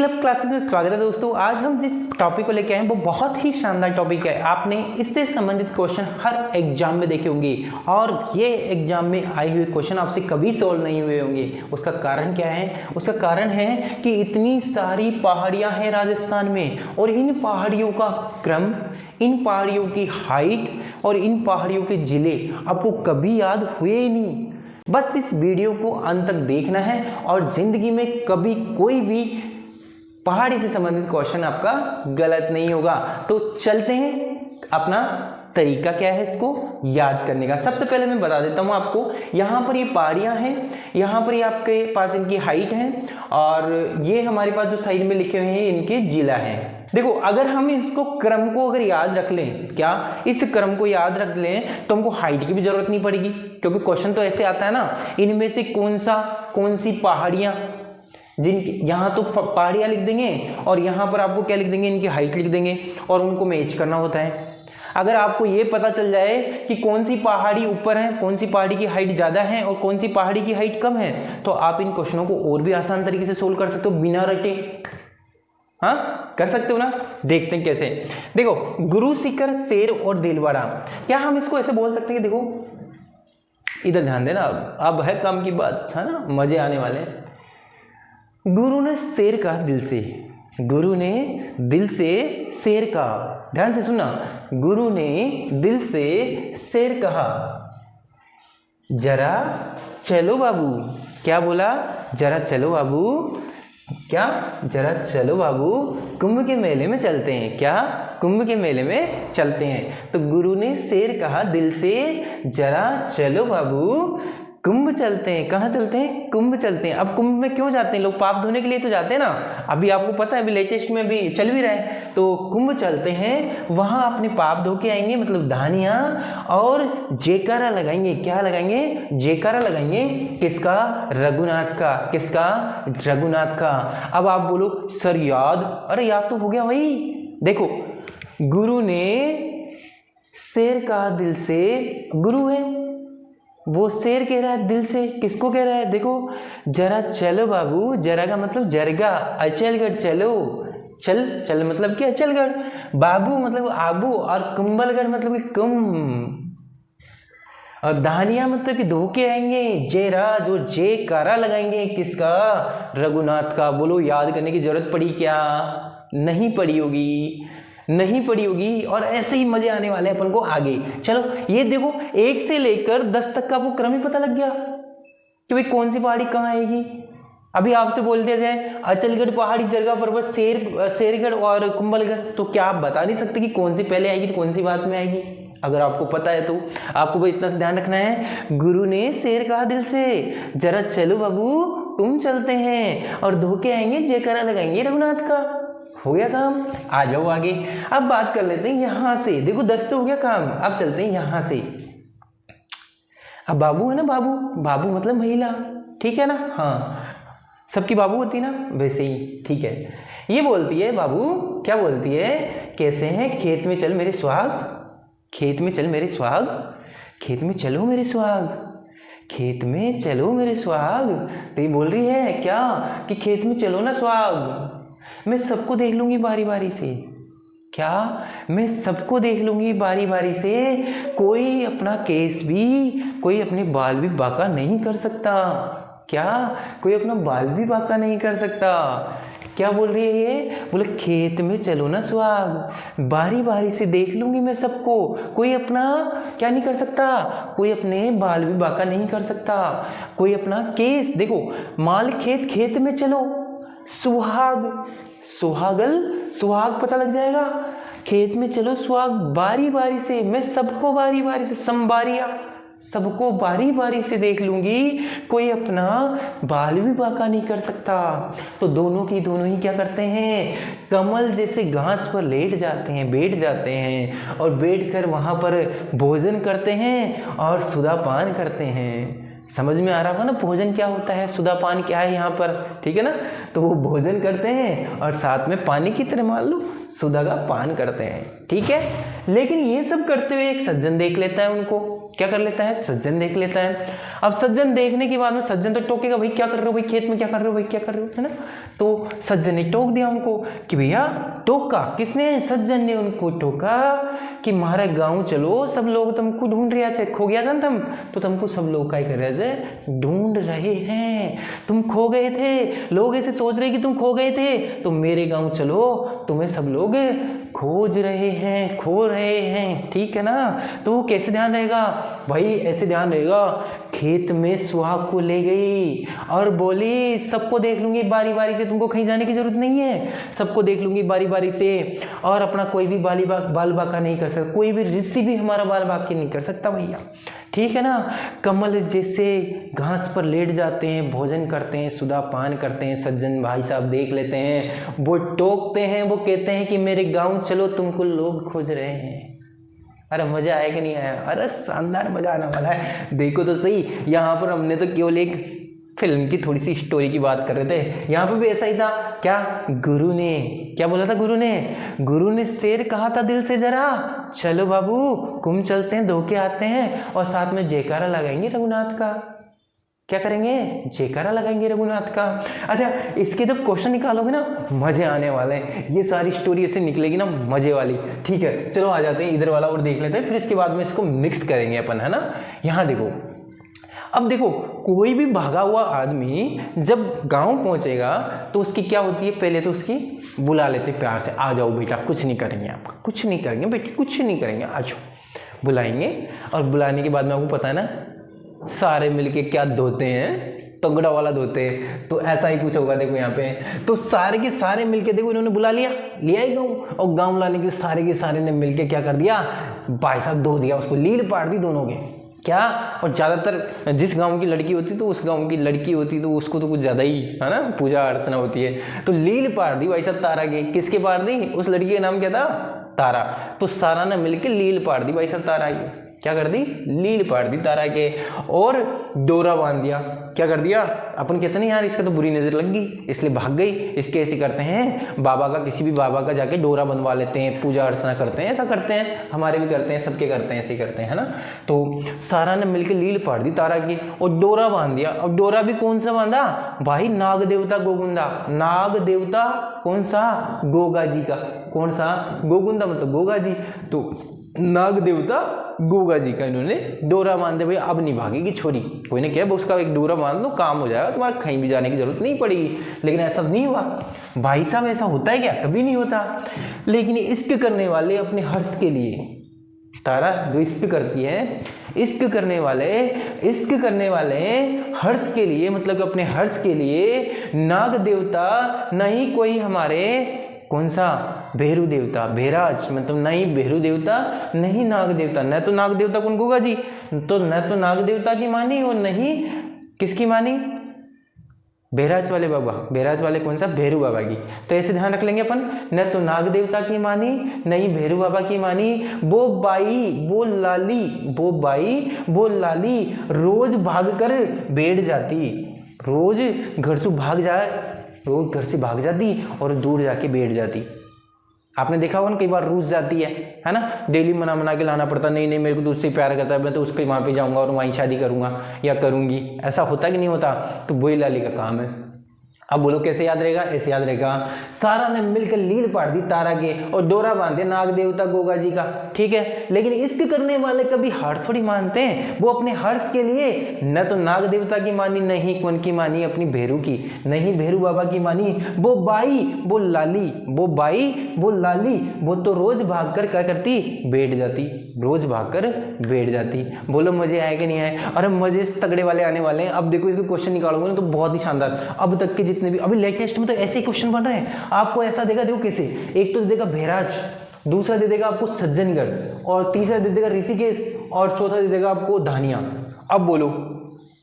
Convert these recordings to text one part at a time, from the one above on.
Club classes में स्वागत है दोस्तों। आज हम जिस टॉपिक को लेके आए हैं वो बहुत ही शानदार टॉपिक है। आपने इससे संबंधित क्वेश्चन हर एग्जाम में देखे होंगे और ये एग्जाम में आए हुए क्वेश्चन आपसे कभी सॉल्व नहीं हुए होंगे। उसका कारण क्या है? उसका कारण है कि इतनी सारी पहाड़ियां हैं राजस्थान में और इन पहाड़ियों का क्रम, इन पहाड़ियों की हाइट और इन पहाड़ियों के जिले आपको कभी याद हुए ही नहीं। बस इस वीडियो को अंत तक देखना है और जिंदगी में कभी कोई भी पहाड़ी से संबंधित क्वेश्चन आपका गलत नहीं होगा। तो चलते हैं, अपना तरीका क्या है इसको याद करने का। सबसे पहले मैं बता देता हूँ आपको, यहाँ पर ये पहाड़ियाँ हैं, यहाँ पर ये आपके पास इनकी हाइट है और ये हमारे पास जो साइड में लिखे हुए हैं इनके जिला हैं। देखो, अगर हम इसको क्रम को अगर याद रख लें, क्या इस क्रम को याद रख लें तो हमको हाइट की भी जरूरत नहीं पड़ेगी, क्योंकि क्वेश्चन तो ऐसे आता है ना, इनमें से कौन सी पहाड़ियाँ, जिनकी यहाँ तो पहाड़ियाँ लिख देंगे और यहाँ पर आपको क्या लिख देंगे, इनकी हाइट लिख देंगे और उनको मैच करना होता है। अगर आपको ये पता चल जाए कि कौन सी पहाड़ी ऊपर है, कौन सी पहाड़ी की हाइट ज़्यादा है और कौन सी पहाड़ी की हाइट कम है, तो आप इन क्वेश्चनों को और भी आसान तरीके से सोल्व कर सकते हो बिना रटे। हाँ, कर सकते हो ना। देखते हैं कैसे। देखो, गुरु शिखर, शेर और दिलवाड़ा, क्या हम इसको ऐसे बोल सकते हैं कि देखो इधर ध्यान देना, अब है काम की बात, है ना, मजे आने वाले हैं। गुरु ने शेर कहा दिल से, गुरु ने दिल से शेर कहा, ध्यान से सुनना, गुरु ने दिल से शेर कहा, जरा चलो बाबू। क्या बोला? जरा चलो बाबू। क्या? जरा चलो बाबू, कुंभ के मेले में चलते हैं। क्या? कुंभ के मेले में चलते हैं। तो गुरु ने शेर कहा दिल से, जरा चलो बाबू कुंभ चलते हैं। कहाँ चलते हैं? कुंभ चलते हैं। अब कुंभ में क्यों जाते हैं लोग? पाप धोने के लिए तो जाते हैं ना। अभी आपको पता है, अभी लेटेस्ट में भी चल भी रहा है। तो कुंभ चलते हैं, वहाँ अपने पाप धो के आएंगे, मतलब धानियाँ, और जयकारा लगाएंगे। क्या लगाएंगे? जयकारा लगाएंगे। किसका? रघुनाथ का। किसका? रघुनाथ का। अब आप बोलो सर याद, अरे याद तो हो गया भाई। देखो, गुरु ने शेर कहा दिल से, गुरु है वो शेर कह रहा है दिल से, किसको कह रहा है? देखो, जरा चलो बाबू, जरा का मतलब जरगा, अचलगढ़ चलो। चल मतलब क्या? अचलगढ़। बाबू मतलब आबू और कुंभलगढ़ मतलब कि कुंभ, और धानिया मतलब कि धोके आएंगे। जयरा जो जयकारा लगाएंगे, किसका? रघुनाथ का। बोलो याद करने की जरूरत पड़ी क्या? नहीं पड़ी होगी, नहीं पड़ी होगी। और ऐसे ही मजे आने वाले हैं अपन को आगे। चलो, ये देखो, 1 से लेकर 10 तक का आपको क्रम ही पता लग गया कि भाई कौन सी पहाड़ी कहाँ आएगी। अभी आपसे बोल दिया जाए अचलगढ़ पहाड़ी, जरगा पर्वत, शेरगढ़ और कुंभलगढ़, तो क्या आप बता नहीं सकते कि कौन सी पहले आएगी, कौन सी बाद में आएगी? अगर आपको पता है तो आपको बस इतना से ध्यान रखना है, गुरु ने शेर कहा दिल से, जरा चलो बाबू तुम चलते हैं, और धोके आएंगे, जयकारा लगाएंगे रघुनाथ का। हो गया काम। आ जाओ आगे। अब बात कर लेते हैं यहां से। देखो 10 तो हो गया काम, अब चलते हैं यहां से। अब बाबू है ना, बाबू, बाबू मतलब महिला, ठीक है ना। हाँ, सबकी बाबू होती है ना, वैसे ही, ठीक है। ये बोलती है बाबू, क्या बोलती है? कैसे हैं? खेत में चल मेरे सुहाग, खेत में चल मेरे सुहाग, खेत में चलो मेरे सुहाग, खेत में चलो मेरे सुहाग। तो ये बोल रही है क्या कि खेत में चलो ना सुहाग, मैं सबको देख लूंगी बारी बारी से। क्या? मैं सबको देख लूंगी बारी बारी से, कोई अपना केस भी, कोई अपने बाल भी बांका नहीं कर सकता। क्या? कोई अपना बाल भी बांका नहीं कर सकता। क्या बोल रही है ये? बोले खेत में चलो ना सुहाग, बारी बारी से देख लूंगी मैं सबको, कोई अपना क्या नहीं कर सकता, कोई अपने बाल भी बांका नहीं कर सकता, कोई अपना केस। देखो, माल खेत, खेत में चलो, सुहाग, सुहागल, सुहाग पता लग जाएगा। खेत में चलो सुहाग, बारी बारी से, मैं सबको बारी बारी से, संबारिया, सबको बारी बारी से देख लूंगी, कोई अपना बाल भी बांका नहीं कर सकता। तो दोनों की दोनों ही क्या करते हैं? कमल जैसे घास पर लेट जाते हैं, बैठ जाते हैं, और बैठकर वहां पर भोजन करते हैं और सुधापान करते हैं। समझ में आ रहा होगा ना भोजन क्या होता है, सुधापान क्या है यहाँ पर, ठीक है ना। तो वो भोजन करते हैं और साथ में पानी की तरह मान लो सुधा का पान करते हैं, ठीक है। लेकिन ये सब करते हुए एक सज्जन देख लेता है उनको, क्या कर लेता है, सज्जन देख लेता है। अब सज्जन देखने के बाद में सज्जन तो टोकेगा, भाई क्या कर रहे हो भाई, खेत में क्या कर रहे हो भाई, क्या कर रहे हो, है ना। तो सज्जन ने टोक दिया उनको कि भैया, टोका किसने, सज्जन ने उनको टोका कि हमारा गाँव चलो, सब लोग तुमको ढूंढ रहे थे, खो गया था ना तुम, तो तुमको सब लोग क्या कर रहे थे, ढूंढ रहे हैं, तुम खो गए थे, लोग ऐसे सोच रहे कि तुम खो गए थे, तो मेरे गाँव चलो, तुम्हें सब लोग खोज रहे हैं, खो रहे हैं, ठीक है ना। तो कैसे ध्यान रहेगा भाई, ऐसे ध्यान रहेगा, खेत में सुहाग को ले गई और बोली सबको देख लूंगी बारी बारी से, तुमको कहीं जाने की जरूरत नहीं है, सबको देख लूंगी बारी बारी से, और अपना कोई भी बाल बाका नहीं कर सकता, कोई भी ऋषि भी हमारा बाल बाकी नहीं कर सकता भैया, ठीक है ना। कमल जैसे घास पर लेट जाते हैं, भोजन करते हैं, सुधा पान करते हैं, सज्जन भाई साहब देख लेते हैं, वो टोकते हैं, वो कहते हैं कि मेरे गाँव चलो, तुमको लोग खोज रहे हैं। अरे मजा आया कि नहीं आया, अरे शानदार मजा आने वाला है। देखो तो सही, यहाँ पर हमने तो केवल एक फिल्म की थोड़ी सी स्टोरी की बात कर रहे थे, यहाँ पे भी ऐसा ही था। क्या गुरु ने क्या बोला था, गुरु ने शेर कहा था दिल से जरा, चलो बाबू कुम चलते हैं, धोके आते हैं, और साथ में जयकारा लगाएंगे रघुनाथ का। क्या करेंगे, जयकारा लगाएंगे रघुनाथ का। अच्छा, इसके जब क्वेश्चन निकालोगे ना, मजे आने वाले हैं, ये सारी स्टोरी ऐसे निकलेगी ना मजे वाली, ठीक है। चलो आ जाते हैं इधर वाला और देख लेते हैं, फिर इसके बाद में इसको मिक्स करेंगे अपन, है ना। यहाँ देखो, अब देखो, कोई भी भागा हुआ आदमी जब गांव पहुंचेगा तो उसकी क्या होती है, पहले तो उसकी बुला लेते प्यार से, आ जाओ बेटा, कुछ नहीं करेंगे आपका, कुछ नहीं करेंगे बेटी, कुछ नहीं करेंगे, आ जाओ, बुलाएंगे। और बुलाने के बाद में आपको पता है ना, सारे मिलके क्या धोते हैं, तगड़ा वाला धोते हैं। तो ऐसा ही कुछ होगा, देखो यहाँ पे, तो सारे के सारे मिलके, देखो इन्होंने बुला लिया ही गाँव, और गाँव लाने के सारे ने मिलके क्या कर दिया, भाई साहब धो दिया उसको, लीड पाड़ दी दोनों के, क्या। और ज़्यादातर जिस गांव की लड़की होती तो उस गांव की लड़की होती तो उसको तो कुछ ज़्यादा ही, है ना, पूजा अर्चना होती है, तो लील पाड़ दी भाई साहब तारा के। किसके पाड़ दी, उस लड़की का नाम क्या था, तारा। तो सारा ने मिलके लील पाड़ दी भाई साहब तारा की, क्या कर दी, लील पाड़ दी तारा के, और डोरा बांध दिया। क्या कर दिया, अपन कहते नहीं यार इसका तो बुरी नजर लग गई इसलिए भाग गई, इसके ऐसे करते हैं, बाबा का, किसी भी बाबा का जाके डोरा बनवा लेते हैं, पूजा अर्चना करते हैं, ऐसा करते हैं, हमारे भी करते हैं, सबके करते हैं, ऐसे ही करते हैं, है ना। तो सारा ने मिलकर लील पाड़ दी तारा की और डोरा बांध दिया। और डोरा भी कौन सा बांधा भाई, नाग देवता गोगुंदा, नाग देवता कौन सा, गोगा जी का, कौन सा, गोगुंदा मतलब गोगा जी, तो नाग देवता गोगा जी का इन्होंने डोरा बांध दे, भाई अब नहीं भागेगी छोरी, कोई ने कहा उसका एक डोरा बांध लो, काम हो जाएगा, तुम्हारा कहीं भी जाने की जरूरत नहीं पड़ेगी। लेकिन ऐसा नहीं हुआ भाई साहब, ऐसा होता है क्या, कभी नहीं होता। लेकिन इश्क करने वाले अपने हर्ष के लिए, तारा जो इश्क करती है, इश्क करने वाले हर्ष के लिए, मतलब अपने हर्ष के लिए नाग देवता नहीं, कोई हमारे कौन सा, भैरू देवता, भैराज मतलब नहीं भैरू देवता, नहीं नाग देवता, न तो नाग देवता कौन, गोगा जी, तो न तो नाग देवता की मानी और नहीं किसकी मानी, भैराज वाले बाबा, भैराज वाले कौन सा, भैरू बाबा की। तो ऐसे ध्यान रख लेंगे अपन, न तो नाग देवता की मानी, नहीं भैरू बाबा की मानी। वो बाई वो लाली रोज भाग कर बैठ जाती, रोज घर से भाग जाती और दूर जाके बैठ जाती। आपने देखा होगा ना, कई बार रूस जाती है ना, डेली मना के लाना पड़ता, नहीं मेरे को तो उससे प्यार करता है, मैं तो उसके वहाँ पे जाऊँगा और वहीं शादी करूँगा या करूँगी, ऐसा होता कि नहीं होता। तो वही लाली का काम है। अब बोलो कैसे याद रहेगा, ऐसे याद रहेगा, सारा ने मिलकर लीड पाड़ दी तारा के और डोरा बांधे नाग देवता गोगा जी का, ठीक है। लेकिन इश्क करने वाले कभी हार थोड़ी मानते हैं, वो अपने हर्ष के लिए न तो नाग देवता की मानी, नहीं कौन की मानी, अपनी भैरू की, नहीं भैरू बाबा की मानी। वो बाई वो लाली वो तो रोज भाग कर क्या करती, बैठ जाती, रोज भाग कर बैठ जाती। बोलो मजे आए कि नहीं आए, अरे मजे तगड़े वाले आने वाले हैं। अब देखो इसके क्वेश्चन निकालोगे ना तो बहुत ही शानदार, अब तक के जितने भी अभी लेटेस्ट में तो ऐसे ही क्वेश्चन बन रहे हैं। आपको ऐसा देगा, देखो कैसे, एक तो देगा भैराज, दूसरा दे देगा आपको सज्जनगढ़, और तीसरा दे देगा ऋषिकेश, और चौथा दे देगा आपको धानिया। अब बोलो,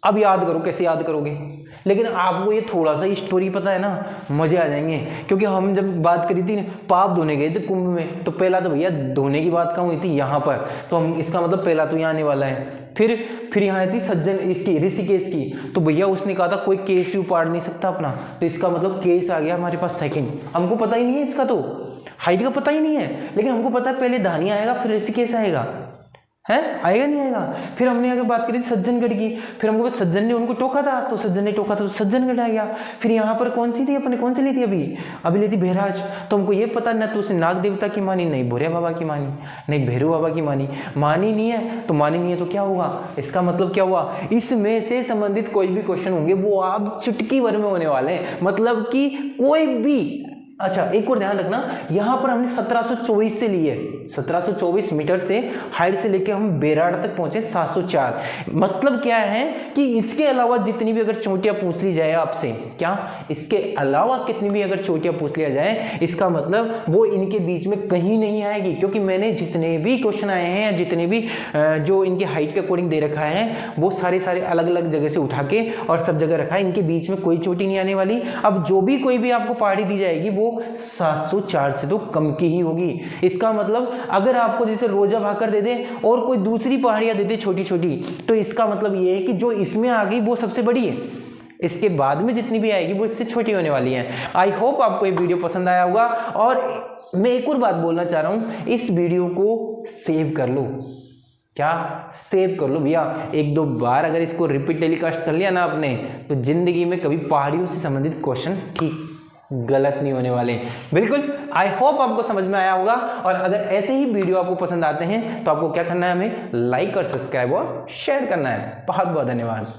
अब याद करो, कैसे याद करोगे। लेकिन आपको ये थोड़ा सा स्टोरी पता है ना, मजे आ जाएंगे। क्योंकि हम जब बात करी थी पाप धोने गए थे कुंभ में, तो पहला तो भैया धोने की बात कहाँ हुई थी, यहाँ पर, तो हम इसका मतलब पहला तो यहाँ आने वाला है। फिर यहाँ थी सज्जन इसकी ऋषिकेश की, तो भैया उसने कहा था कोई केस भी उपाड़ नहीं सकता अपना, तो इसका मतलब केस आ गया हमारे पास सेकंड। हमको पता ही नहीं है इसका, तो हाइट का पता ही नहीं है, लेकिन हमको पता है पहले धानिया आएगा फिर ऋषिकेश आएगा, है, आएगा नहीं आएगा। फिर हमने आगे बात करी सज्जनगढ़ की, फिर हमको सज्जन ने उनको टोका था तो सज्जन ने टोका था तो सज्जनगढ़ आ गया। फिर यहाँ पर कौन सी थी, अपने कौन सी ली थी अभी ली थी बहराज। तो हमको ये पता ना तो उसने नाग देवता की मानी, नहीं भोरिया बाबा की मानी, नहीं भैरव बाबा की मानी नहीं है तो क्या होगा, इसका मतलब क्या हुआ, इसमें से संबंधित कोई भी क्वेश्चन होंगे वो आप चुटकी भर में होने वाले हैं, मतलब कि कोई भी। अच्छा एक और ध्यान रखना, यहाँ पर हमने 1724 से लिए, 1724 मीटर से हाइट से लेके हम बेराड़ तक पहुंचे 704। मतलब क्या है कि इसके अलावा जितनी भी अगर चोटियां पूछ ली जाए आपसे, क्या इसके अलावा कितनी भी अगर चोटियां पूछ लिया जाए, इसका मतलब वो इनके बीच में कहीं नहीं आएगी, क्योंकि मैंने जितने भी क्वेश्चन आए हैं या जितने भी जो इनके हाइट के अकॉर्डिंग दे रखा है वो सारे अलग अलग जगह से उठा के और सब जगह रखा है, इनके बीच में कोई चोटी नहीं आने वाली। अब जो भी कोई भी आपको पहाड़ी दी जाएगी वो 704 से तो कम की ही होगी। इसका मतलब अगर आपको जैसे रोजा भाकर दे दे और कोई दूसरी पहाड़ियां दे दे छोटी छोटी, तो इसका मतलब ये है कि जो इसमें आ गई वो सबसे बड़ी है, इसके बाद में जितनी भी आएगी वो इससे छोटी होने वाली है। आई होप आपको ये वीडियो पसंद आया होगा। और मैं एक और बात बोलना चाह रहा हूं, इस वीडियो को सेव कर लो, क्या सेव कर लो भैया, 1-2 बार अगर इसको रिपीट टेलीकास्ट कर लिया ना आपने, तो जिंदगी में कभी पहाड़ियों से संबंधित क्वेश्चन ठीक गलत नहीं होने वाले। बिल्कुल, आई होप आपको समझ में आया होगा। और अगर ऐसे ही वीडियो आपको पसंद आते हैं तो आपको क्या करना है, हमें लाइक और सब्सक्राइब और शेयर करना है। बहुत बहुत धन्यवाद।